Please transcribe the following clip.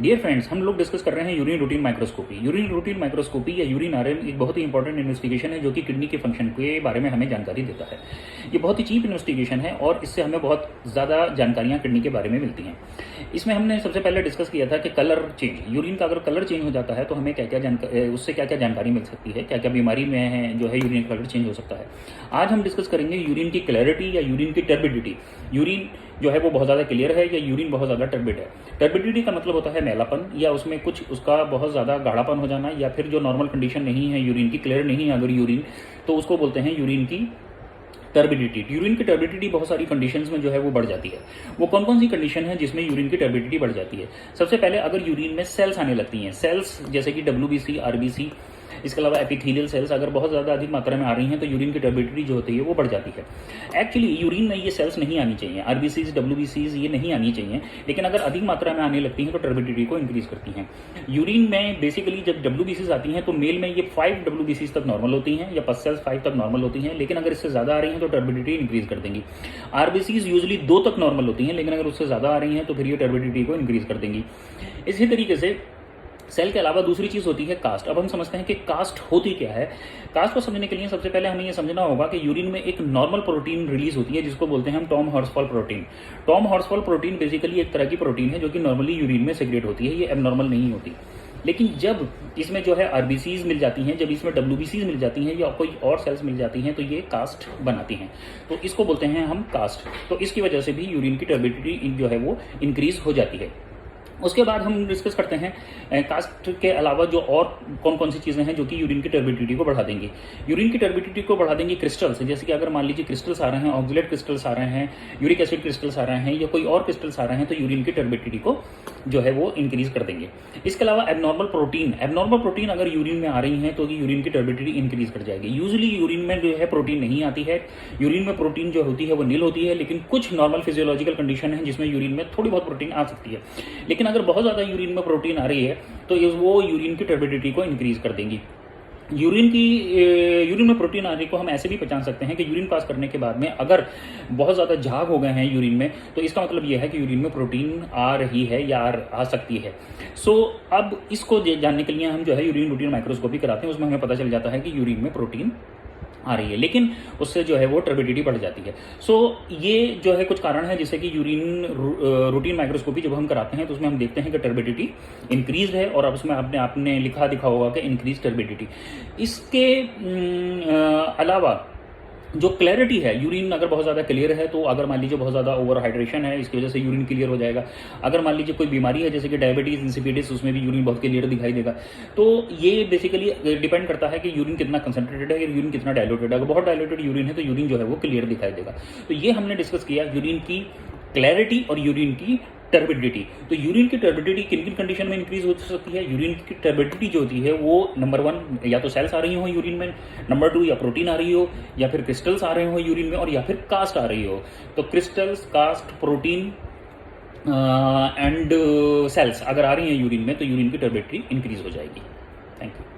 Dear friends, हम लोग discuss कर रहे हैं urine routine microscopy. Urine routine microscopy या यूरिन आरएम एक बहुत ही इंपॉर्टेंट इन्वेस्टिगेशन है जो कि किडनी के फंक्शन के बारे में हमें जानकारी देता है। ये बहुत ही चीप इन्वेस्टिगेशन है और इससे हमें बहुत ज़्यादा जानकारियाँ किडनी के बारे में मिलती हैं। इसमें हमने सबसे पहले डिस्कस किया था कि कलर चेंज, यूरिन का अगर कलर चेंज हो जाता है तो हमें क्या क्या उससे क्या क्या जानकारी मिल सकती है, क्या क्या बीमारी में है जो है यूरिन कलर चेंज हो सकता है। आज हम डिस्कस करेंगे यूरिन की क्लैरिटी या यूरिन की टर्बिडिटी। यूरिन जो है वो बहुत ज़्यादा क्लियर है या यूरिन बहुत ज़्यादा टर्बिड है। टर्बिडिटी का मतलब होता है मैलापन या उसमें कुछ उसका बहुत ज़्यादा गाढ़ापन हो जाना, या फिर जो नॉर्मल कंडीशन नहीं है यूरिन की, क्लियर नहीं है अगर यूरिन, तो उसको बोलते हैं यूरिन की टर्बिडिटी। यूरिन की टर्बिडिटी बहुत सारी कंडीशंस में जो है वो बढ़ जाती है। वो कौन कौन सी कंडीशन है जिसमें यूरिन की टर्बिडिटी बढ़ जाती है? सबसे पहले अगर यूरिन में सेल्स आने लगती हैं, सेल्स जैसे कि WBC, RBC, इसके अलावा एपिथेलियल सेल्स अगर बहुत ज़्यादा अधिक मात्रा में आ रही हैं तो यूरिन की टर्बिडिटी जो होती है वो बढ़ जाती है। एक्चुअली यूरिन में ये सेल्स नहीं आनी चाहिए, RBCs, WBCs ये नहीं आनी चाहिए, लेकिन अगर अधिक मात्रा में आने लगती हैं तो टर्बिडिटी को इंक्रीज करती हैं। यूरिन में बेसिकली जब WBCs आती हैं तो मेल में ये 5 WBCs तक नॉर्मल होती हैं या पस सेल्स 5 तक नॉर्मल होती हैं, लेकिन अगर इससे ज़्यादा आ रही हैं तो टर्बिडिटी इंक्रीज कर देंगी। RBCs यूजली 2 तक नॉर्मल होती हैं, लेकिन अगर उससे ज़्यादा आ रही हैं तो फिर ये टर्बिडिटी को इंक्रीज कर देंगी। इसी तरीके से सेल के अलावा दूसरी चीज़ होती है कास्ट। अब हम समझते हैं कि कास्ट होती क्या है। कास्ट को समझने के लिए सबसे पहले हमें यह समझना होगा कि यूरिन में एक नॉर्मल प्रोटीन रिलीज होती है जिसको बोलते हैं हम Tom हॉर्सफॉल protein. Tom हॉर्सफॉल protein basically एक तरह की प्रोटीन है जो कि नॉर्मली यूरिन में सेक्रेट होती है, ये एबनॉर्मल नहीं होती। लेकिन जब इसमें जो है RBCs मिल जाती हैं, जब इसमें WBCs मिल जाती हैं या कोई और सेल्स मिल जाती हैं तो ये कास्ट बनाती हैं, तो इसको बोलते हैं हम कास्ट। तो इसकी वजह से भी यूरिन की टर्बिडिटी जो है वो इंक्रीज हो जाती है। उसके बाद हम डिस्कस करते हैं कास्ट के अलावा जो और कौन कौन सी चीज़ें हैं जो कि यूरिन की टर्बिडिटी को बढ़ा देंगी। यूरिन की टर्बिडिटी को बढ़ा देंगी क्रिस्टल्स, जैसे कि अगर मान लीजिए क्रिस्टल्स आ रहे हैं, ऑक्सलेट क्रिस्टल्स आ रहे हैं, यूरिक एसिड क्रिस्टल्स आ रहे हैं या कोई और क्रिस्टल्स आ रहे हैं, तो यूरिन की टर्बिडिटी को जो है वो इंक्रीज कर देंगे। इसके अलावा एबनॉर्मल प्रोटीन अगर यूरिन में आ रही हैं तो यूरिन की टर्बिडिटी इंक्रीज कर जाएगी। यूजुअली यूरिन में जो है प्रोटीन नहीं आती है, यूरिन में प्रोटीन जो होती है वो नील होती है, लेकिन कुछ नॉर्मल फिजियोलॉजिकल कंडीशन है जिसमें यूरिन में थोड़ी बहुत प्रोटीन आ सकती है। लेकिन अगर बहुत ज़्यादा यूरिन में प्रोटीन आ रही है तो वो यूरिन की टर्बिडिटी को इंक्रीज कर देंगी। यूरिन में प्रोटीन आने को हम ऐसे भी पहचान सकते हैं कि यूरिन पास करने के बाद में अगर बहुत ज़्यादा झाग हो गए हैं यूरिन में, तो इसका मतलब यह है कि यूरिन में प्रोटीन आ रही है या आ सकती है। अब इसको जानने के लिए हम जो है यूरिन रूटीन माइक्रोस्कोपी कराते हैं, उसमें हमें पता चल जाता है कि यूरिन में प्रोटीन आ रही है, लेकिन उससे जो है वो टर्बिडिटी बढ़ जाती है। ये जो है कुछ कारण है जिससे कि यूरिन रूटीन माइक्रोस्कोपी जब हम कराते हैं तो उसमें हम देखते हैं कि टर्बिडिटी इंक्रीज है, और अब उसमें आपने दिखा होगा कि इंक्रीज टर्बिडिटी। इसके अलावा जो क्लैरिटी है, यूरिन अगर बहुत ज़्यादा क्लियर है तो अगर मान लीजिए बहुत ज़्यादा ओवर हाइड्रेशन है इसकी वजह से यूरिन क्लियर हो जाएगा। अगर मान लीजिए कोई बीमारी है जैसे कि डायबिटीज़ इंसिपिडिस, उसमें भी यूरिन बहुत क्लियर दिखाई देगा। तो ये बेसिकली डिपेंड करता है कि यूरिन कितना कंसंट्रेटेड है या यूरिन कितना डायल्यूटेड है। अगर बहुत डायल्यूटेड यूरिन है तो यूरिन जो है वो क्लियर दिखाई देगा। तो ये हमने डिस्कस किया यूरिन की क्लैरिटी और यूरिन की टर्बिडिटी। तो यूरिन की टर्बिडिटी किन किन कंडीशन में इंक्रीज हो सकती है? यूरिन की टर्बिडिटी जो होती है वो नंबर 1 या तो सेल्स आ रही हो यूरिन में, नंबर 2 या प्रोटीन आ रही हो, या फिर क्रिस्टल्स आ रहे हो यूरिन में, और या फिर कास्ट आ रही हो। तो crystals, cast, protein and cells अगर आ रही हैं यूरिन में तो यूरिन की टर्बिडिटी इंक्रीज हो जाएगी। Thank you.